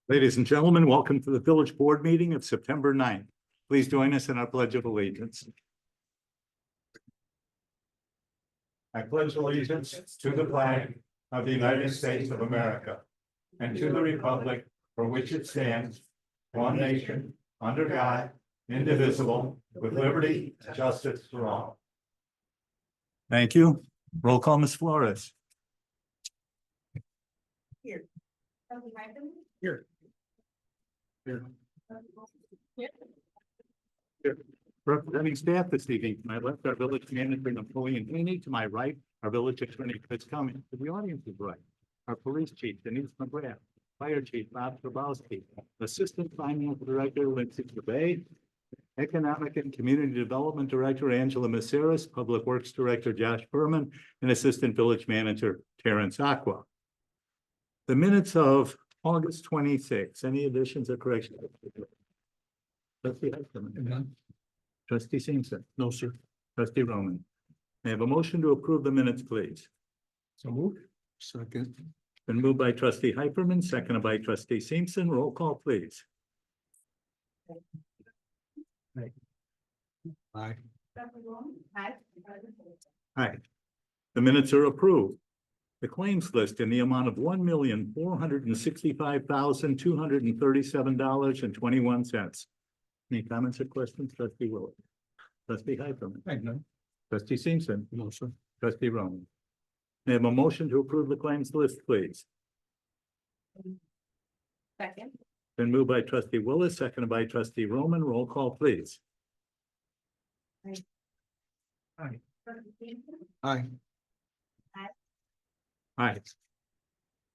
Ladies and gentlemen, welcome to the Village Board meeting of September 9th. Please join us in our Pledge of Allegiance. I pledge allegiance to the flag of the United States of America and to the republic for which it stands, one nation, under God, indivisible, with liberty and justice for all. Thank you. Roll call, Ms. Flores. Here. Here. Here. Representing staff this evening, to my left, our village manager Napoleon Haney. To my right, our village attorney Chris Cummings. To the audience's right, our police chief Denise McGrath, fire chief Bob Grabowski, assistant finance director Lindsay Bay, economic and community development director Angela Maceras, public works director Josh Berman, and assistant village manager Terrence Aqua. The minutes of August 26. Any additions or corrections? Trustee Heisterman. Trustee Simpson. No, sir. Trustee Roman. May I have a motion to approve the minutes, please? So moved. Second. Been moved by trustee Hyperman, seconded by trustee Simpson. Roll call, please. Aye. Aye. Aye. The minutes are approved. The claims list in the amount of $1,465,237.21. Any comments or questions, trustee Willett? Trustee Hyperman? No. Trustee Simpson? No, sir. Trustee Roman? May I have a motion to approve the claims list, please? Second. Been moved by trustee Willis, seconded by trustee Roman. Roll call, please. Aye. Aye. Aye.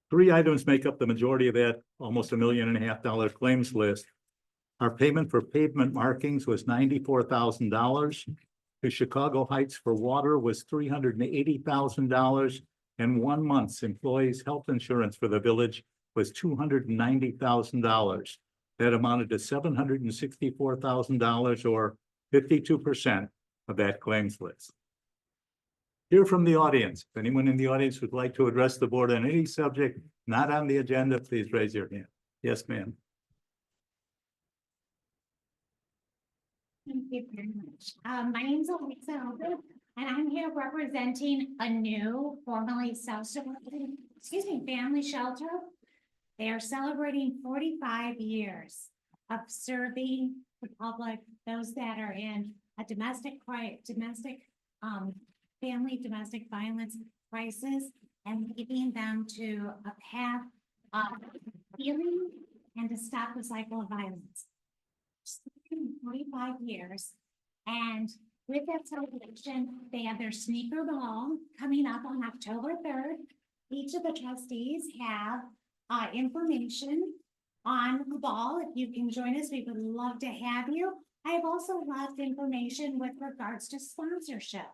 Three items make up the majority of that almost $1.5 million claims list. Our payment for pavement markings was $94,000. To Chicago Heights for water was $380,000. And 1 month's employees' health insurance for the village was $290,000. That amounted to $764,000 or 52% of that claims list. Hear from the audience. If anyone in the audience would like to address the board on any subject not on the agenda, please raise your hand. Yes, ma'am. Thank you very much. My name is Elisa Albert, and I'm here representing a new formerly self-supporting, family shelter. They are celebrating 45 years of serving the public, those that are in a domestic violence crisis, and leading them to a path of healing and to stop the cycle of violence. 45 years, and with that celebration, they have their sneaker ball coming up on October 3rd. Each of the trustees have information on the ball. If you can join us, we would love to have you. I have also left information with regards to sponsorship.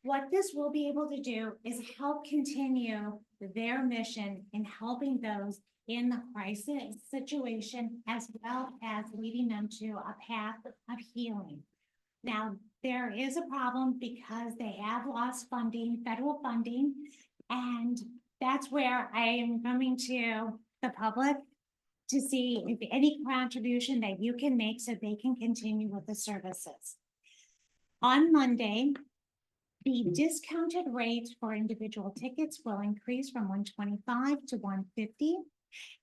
What this will be able to do is help continue their mission in helping those in the crisis situation, as well as leading them to a path of healing. Now, there is a problem because they have lost funding, federal funding, and that's where I am coming to the public to see if any contribution that you can make so they can continue with the services. On Monday, the discounted rate for individual tickets will increase from $125 to $150.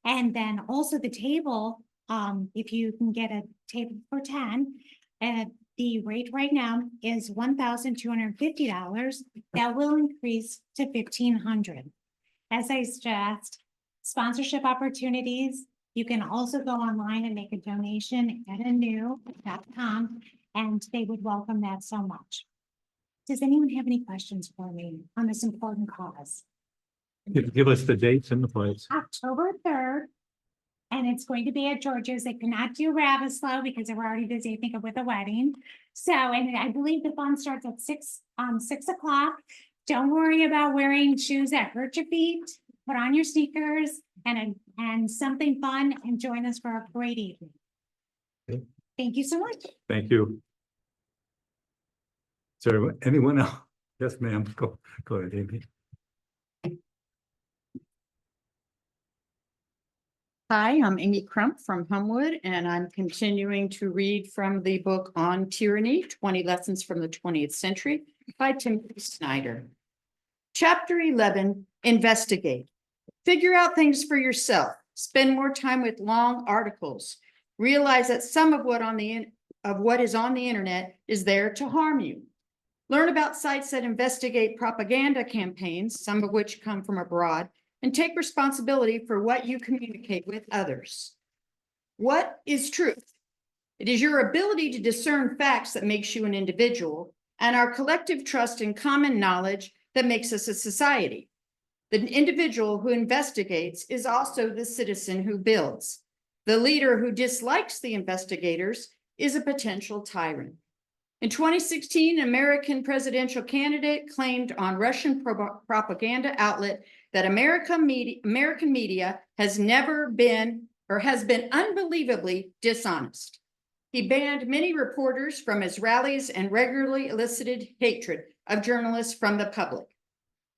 And then also the table, if you can get a table for 10, the rate right now is $1,250. That will increase to $1,500. As I suggest, sponsorship opportunities. You can also go online and make a donation at anew.com, and they would welcome that so much. Does anyone have any questions for me on this important cause? Give us the dates and the place. October 3rd And it's going to be at Georgia's. They could not do Ravislow because they were already busy, I think, with a wedding. So, and I believe the fun starts at 6 o'clock. Don't worry about wearing shoes that hurt your feet. Put on your sneakers and something fun and join us for a great evening. Okay. Thank you so much. Thank you. Is there anyone else? Yes, ma'am. Go ahead, Amy. Hi, I'm Amy Crump from Homewood, and I'm continuing to read from the book On Tyranny, 20 Lessons from the 20th Century by Timothy Snyder. Chapter 11, Investigate. Figure out things for yourself. Spend more time with long articles. Realize that some of what is on the internet is there to harm you. Learn about sites that investigate propaganda campaigns, some of which come from abroad, and take responsibility for what you communicate with others. What is truth? It is your ability to discern facts that makes you an individual, and our collective trust in common knowledge that makes us a society. The individual who investigates is also the citizen who builds. The leader who dislikes the investigators is a potential tyrant. In 2016, an American presidential candidate claimed on Russian propaganda outlet that American media has never been or has been unbelievably dishonest. He banned many reporters from his rallies and regularly elicited hatred of journalists from the public.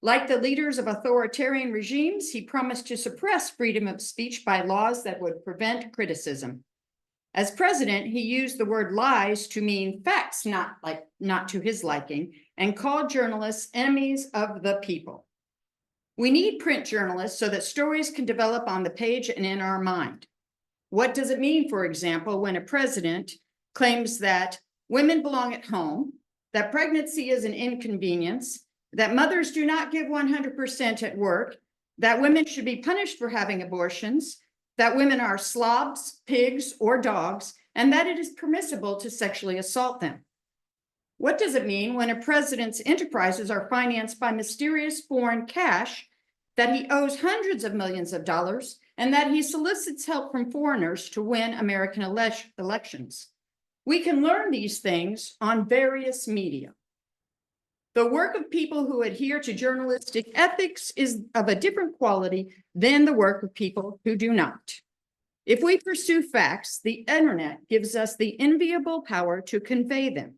Like the leaders of authoritarian regimes, he promised to suppress freedom of speech by laws that would prevent criticism. As president, he used the word lies to mean facts not to his liking, and called journalists enemies of the people. We need print journalists so that stories can develop on the page and in our mind. What does it mean, for example, when a president claims that women belong at home, that pregnancy is an inconvenience, that mothers do not give 100% at work, that women should be punished for having abortions, that women are slobs, pigs, or dogs, and that it is permissible to sexually assault them? What does it mean when a president's enterprises are financed by mysterious foreign cash, that he owes hundreds of millions of dollars, and that he solicits help from foreigners to win American elections? We can learn these things on various media. The work of people who adhere to journalistic ethics is of a different quality than the work of people who do not. If we pursue facts, the internet gives us the enviable power to convey them.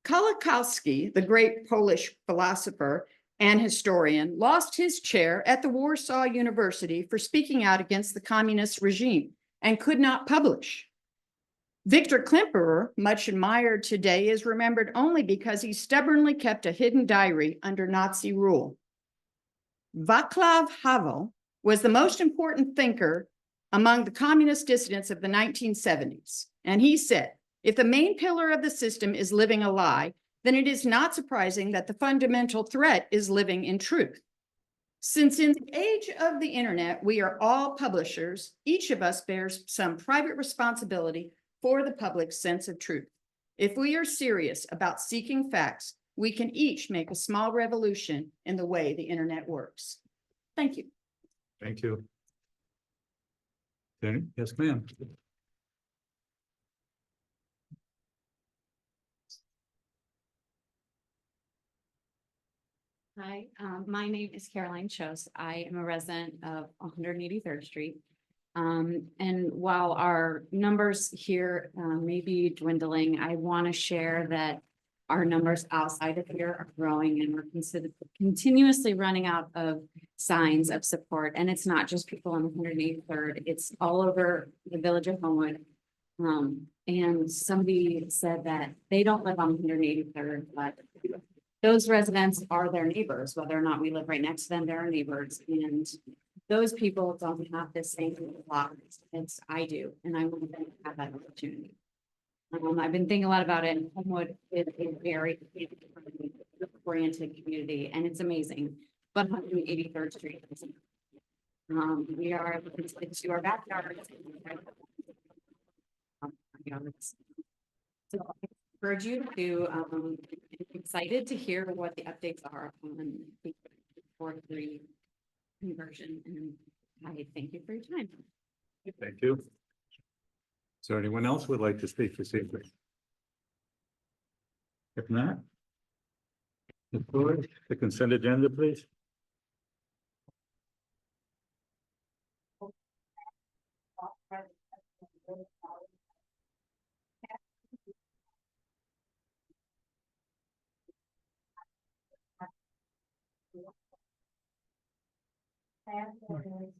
Kolakowski, the great Polish philosopher and historian, lost his chair at the Warsaw University for speaking out against the communist regime and could not publish. Victor Klemperer, much admired today, is remembered only because he stubbornly kept a hidden diary under Nazi rule. Václav Havel was the most important thinker among the communist dissidents of the 1970s. And he said, if the main pillar of the system is living a lie, then it is not surprising that the fundamental threat is living in truth. Since in the age of the internet, we are all publishers, each of us bears some private responsibility for the public's sense of truth. If we are serious about seeking facts, we can each make a small revolution in the way the internet works. Thank you. Thank you. Jenny? Yes, ma'am. Hi, my name is Caroline Chose. I am a resident of 183rd Street. And while our numbers here may be dwindling, I want to share that our numbers outside of here are growing, and we're continuously running out of signs of support. And it's not just people on 183rd, it's all over the village of Homewood. And somebody said that they don't live on 183rd, but those residents are their neighbors, whether or not we live right next to them, they're our neighbors. And those people don't have the same luck as I do, and I want them to have that opportunity. I've been thinking a lot about it, and Homewood is a very oriented community, and it's amazing. But 183rd Street, we are to our backyard. So I encourage you to excited to hear what the updates are on the 4-3 conversion, and I thank you for your time. Thank you. Is there anyone else who would like to speak this evening? If not. Ms. Fuller, the consent agenda, please. Pass ordinance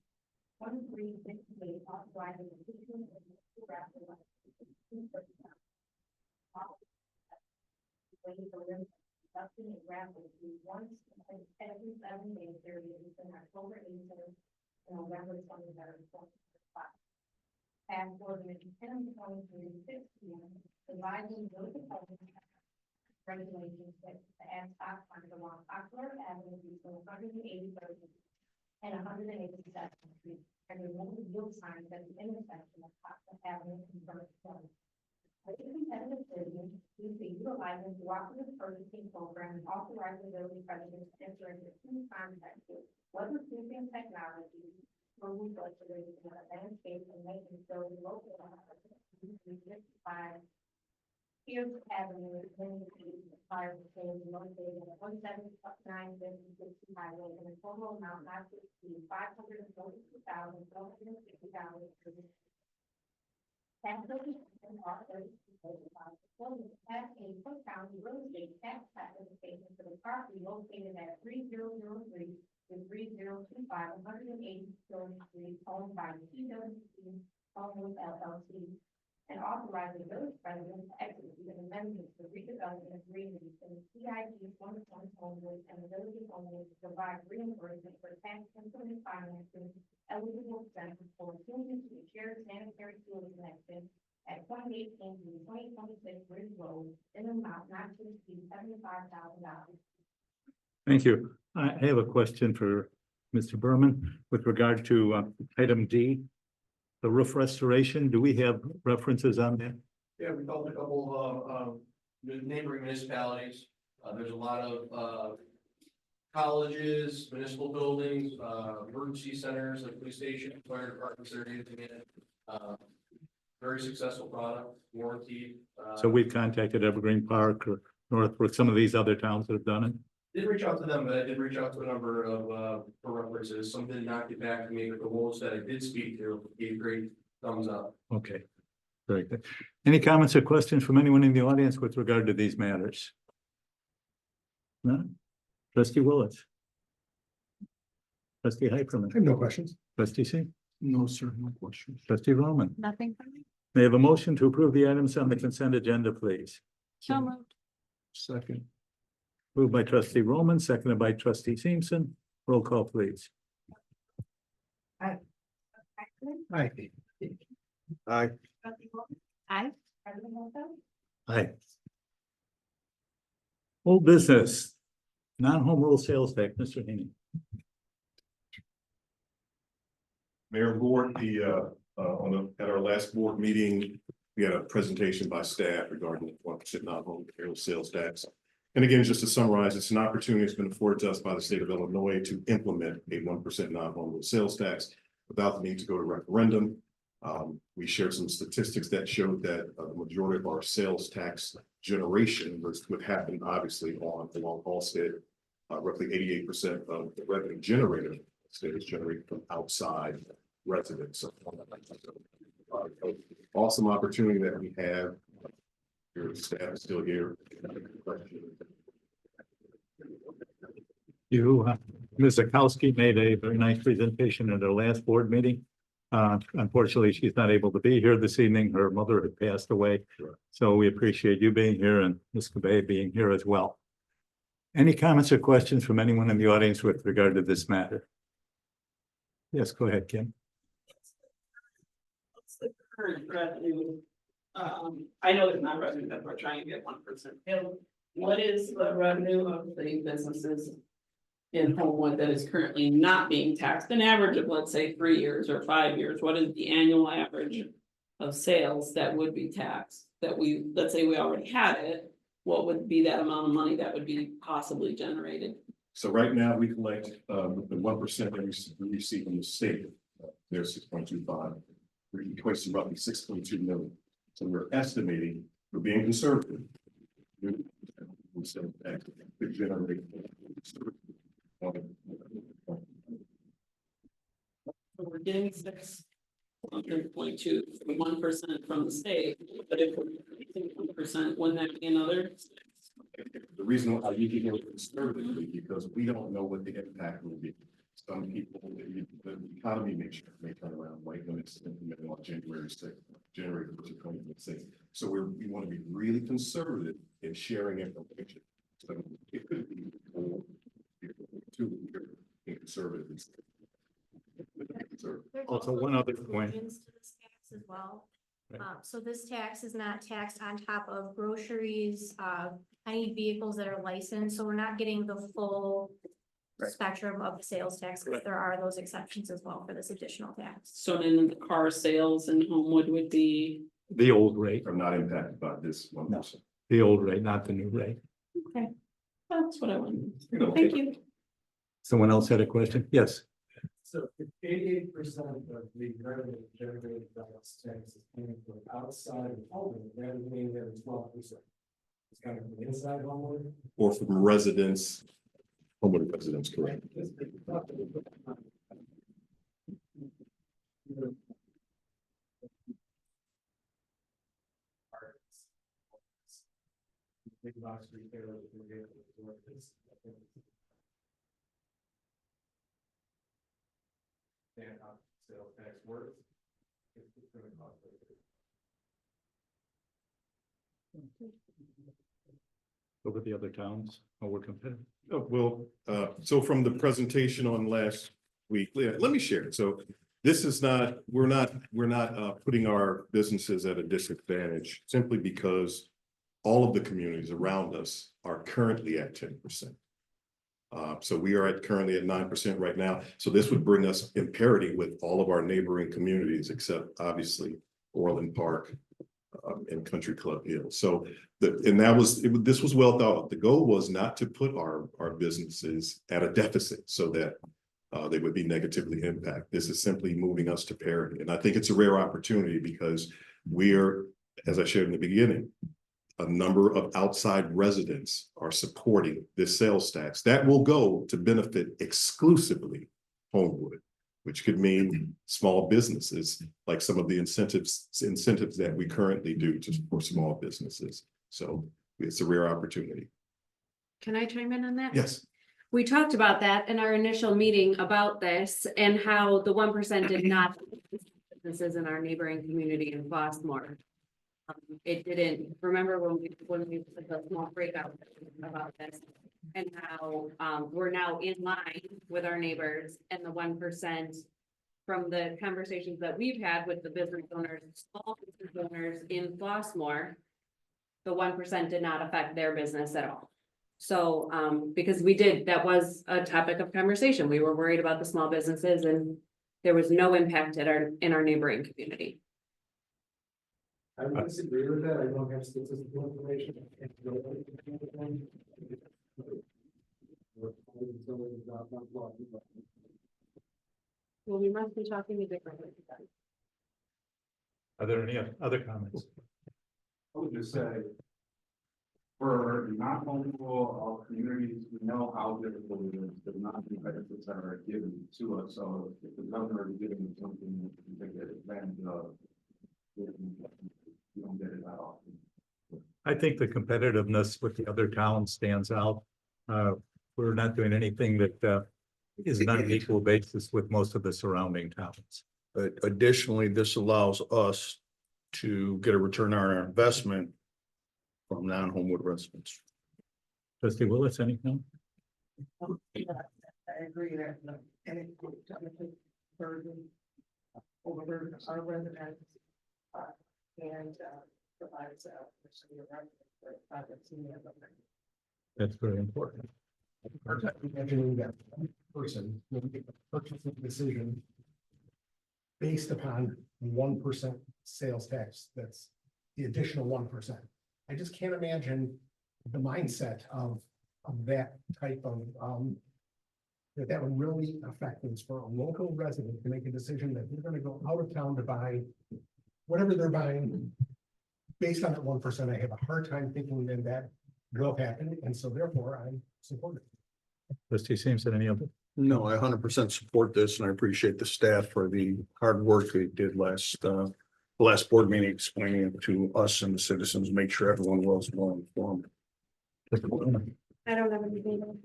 2368, authorizing the issuance of municipal raffle licenses. Waiting for them, conducting a raffle fee once every 7 day period between October 18th and November 23rd, 2025. Pass ordinance 10/23/16, providing those departments regulations that the ad hoc fund along Oxford Avenue between 183rd and 187th Street, and remove yield signs at the intersection of Oxford Avenue and First Point. The competitive bidding is to utilize the cooperative purchasing program and authorize the village president to enter into two contracts with weatherproofing technology for roof restoration of the landscape and maintenance building located on 355 Pierce Avenue, fire facility located at 17956 highway, and a total amount not to exceed $542,460. Tax and authors as a Cook County real estate tax classification for the property located at 3003 to 3025 180th Street, owned by TWC Homes LLC. And authorize the village president to execute an amendment to redevelopment agreement in the CIP 120 homeless and the village of homeless to provide reimbursement for tax increment financing eligible expenses for improvements to the shared sanitary sewer connection at 2018 to 2026 Bridge Road in an amount not to exceed $75,000. Thank you. I have a question for Mr. Berman with regard to item D. The roof restoration, do we have references on that? Yeah, we called a couple of neighboring municipalities. There's a lot of colleges, municipal buildings, emergency centers, like police station, fire departments that are using it. Very successful product, warranty. So we've contacted Evergreen Park or Northbrook, some of these other towns that have done it. Did reach out to them, but I did reach out to a number of for references. Some did not get back to me, but the ones that I did speak to gave great thumbs up. Okay, very good. Any comments or questions from anyone in the audience with regard to these matters? No? Trustee Willis? Trustee Hyperman? I have no questions. Trustee Singh? No, sir, no questions. Trustee Roman? Nothing from me. May I have a motion to approve the items on the consent agenda, please? So moved. Second. Moved by trustee Roman, seconded by trustee Simpson. Roll call, please. Aye. Aye. Aye. Old business, non-home rule sales tax, Mr. Haney. Mayor and Board, at our last board meeting, we had a presentation by staff regarding the 1% non-home material sales tax. And again, just to summarize, it's an opportunity that's been afforded to us by the state of Illinois to implement a 1% non-home rule sales tax without the need to go to referendum. We shared some statistics that showed that the majority of our sales tax generation would happen obviously on the long haul state. Roughly 88% of the revenue generated in the state is generated from outside residents. So, awesome opportunity that we have. Your staff is still here. Ms. Zakowski made a very nice presentation at our last board meeting. Unfortunately, she's not able to be here this evening. Her mother had passed away. Sure. So we appreciate you being here and Ms. Cabay being here as well. Any comments or questions from anyone in the audience with regard to this matter? Yes, go ahead, Kim. What's the current revenue? I know it's not revenue that we're trying to get 1%. What is the revenue of the businesses in Homewood that is currently not being taxed? An average of, let's say, 3 years or 5 years, what is the annual average of sales that would be taxed? That let's say we already had it, what would be that amount of money that would be possibly generated? So right now we collect the 1% that we receive from the state. There's 6.25. Which equates to roughly 6.2 million. So we're estimating, we're being conservative. We said that we generate. We're getting 6.2, 1% from the state, but if we're 1%, wouldn't that be another? The reason I usually go conservatively, because we don't know what the impact will be. Some people, the economy may turn around, like when it's implemented on January 6th, January 1st of 2026. So we want to be really conservative in sharing information. So it could be too conservative. There's Also, one other point. provisions to this tax as well. Right. So this tax is not taxed on top of groceries, any vehicles that are licensed, so we're not getting the full spectrum of the sales tax, because there are those exceptions as well for this additional tax. So then the car sales in Homewood would be, The old rate, Are not impacted by this 1%. the old rate, not the new rate. that's what I wanted. You know, Thank you. Someone else had a question? Yes. So if 88% of the revenue generated by this tax is coming from outside of Homewood, that would mean that it's 12%. It's coming from inside Homewood. Or from residents, homeowner residents, correct? Big box retailers will be able to work this. And how sales tax works. It's gonna cost. Over the other towns, how we're competitive. So from the presentation on last week, let me share it. So this is not, we're not putting our businesses at a disadvantage simply because all of the communities around us are currently at 10%. So we are currently at 9% right now. So this would bring us in parity with all of our neighboring communities, except obviously Orland Park and Country Club Hill. So this was well thought out. The goal was not to put our businesses at a deficit so that they would be negatively impacted. This is simply moving us to parity. And I think it's a rare opportunity because we're, as I shared in the beginning, a number of outside residents are supporting this sales tax that will go to benefit exclusively Homewood, which could mean small businesses, like some of the incentives that we currently do for small businesses. So it's a rare opportunity. Can I chime in on that? Yes. We talked about that in our initial meeting about this and how the 1% did not. Businesses in our neighboring community in Flossmoor. It didn't, remember when we put the small breakout about this and how we're now in line with our neighbors and the 1% from the conversations that we've had with the business owners, small business owners in Flossmoor, the 1% did not affect their business at all. So because that was a topic of conversation. We were worried about the small businesses and there was no impact in our neighboring community. I would disagree with that. I don't have statistical information. Well, we must be talking a different way. Are there any other comments? I would just say, for non-home rule communities, we know how difficult it is to not do benefits that are given to us. So if the governor is giving something that we take advantage of, you don't get it that often. I think the competitiveness with the other towns stands out. We're not doing anything that is not an equal basis with most of the surrounding towns. But additionally, this allows us to get a return on our investment from non-Homewood residents. Trustee Willis, anything? I agree that any burden over our residents and provides That's very important. Imagining that person will make a purchasing decision based upon 1% sales tax, that's the additional 1%. I just can't imagine the mindset of that type of that would really affect things for a local resident to make a decision that they're gonna go out of town to buy whatever they're buying. Based on that 1%, I have a hard time thinking that will happen, and so therefore I support it. Trustee Sampson, any other? No, I 100% support this and I appreciate the staff for the hard work they did last board meeting, explaining it to us and the citizens, make sure everyone was well informed. I don't have anything.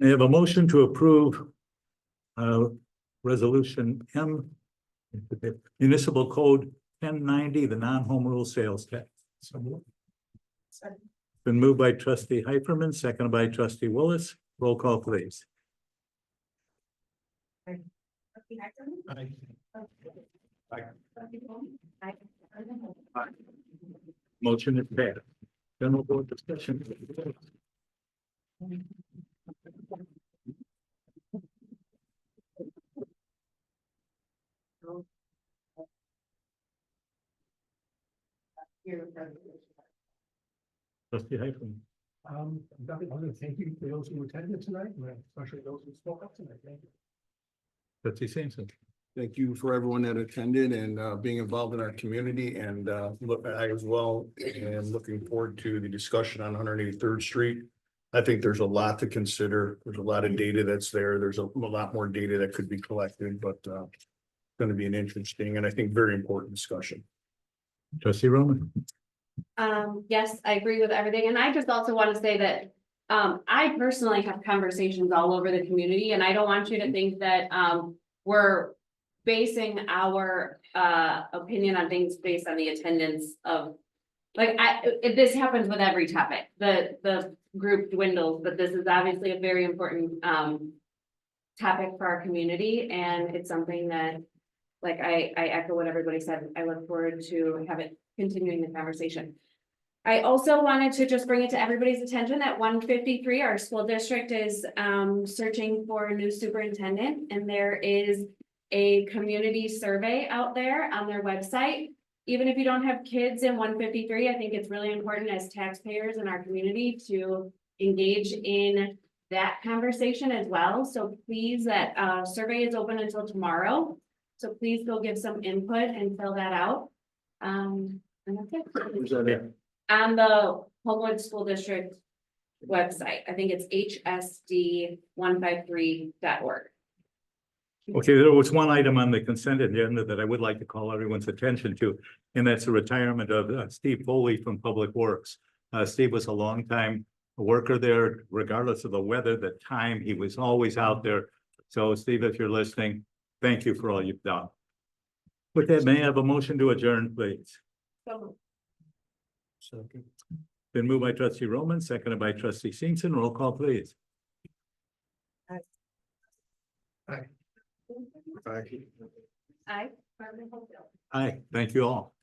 I have a motion to approve resolution M, municipal code 1090, the non-home rule sales tax. So moved. Been moved by trustee Hyperman, seconded by trustee Willis. Roll call, please. Motion is passed. General board discussion. Trustee Hyperman. Nothing other than thank you for those who attended tonight, and especially those who spoke up tonight. Thank you. Trustee Sampson. Thank you for everyone that attended and being involved in our community and look, I as well am looking forward to the discussion on 183rd Street. I think there's a lot to consider. There's a lot of data that's there. There's a lot more data that could be collected, but it's going to be an interesting and I think very important discussion. Trustee Roman. Yes, I agree with everything. And I just also want to say that I personally have conversations all over the community and I don't want you to think that we're basing our opinion on things based on the attendance of like this happens with every topic. The group dwindles, but this is obviously a very important topic for our community and it's something that like I echo what everybody said. I look forward to continuing the conversation. I also wanted to just bring it to everybody's attention that 153, our school district is searching for a new superintendent and there is a community survey out there on their website. Even if you don't have kids in 153, I think it's really important as taxpayers in our community to engage in that conversation as well. So please, that survey is open until tomorrow. So please go give some input and fill that out. And that's it. On the Homewood School District website, I think it's hsd153.org. Okay, there was one item on the consent agenda that I would like to call everyone's attention to, and that's the retirement of Steve Foley from Public Works. Steve was a longtime worker there, regardless of the weather, the time, he was always out there. So Steve, if you're listening, thank you for all you've done. With that, may I have a motion to adjourn, please? Been moved by trustee Roman, seconded by trustee Simpson. Roll call, please. Aye. Aye. Aye, thank you all.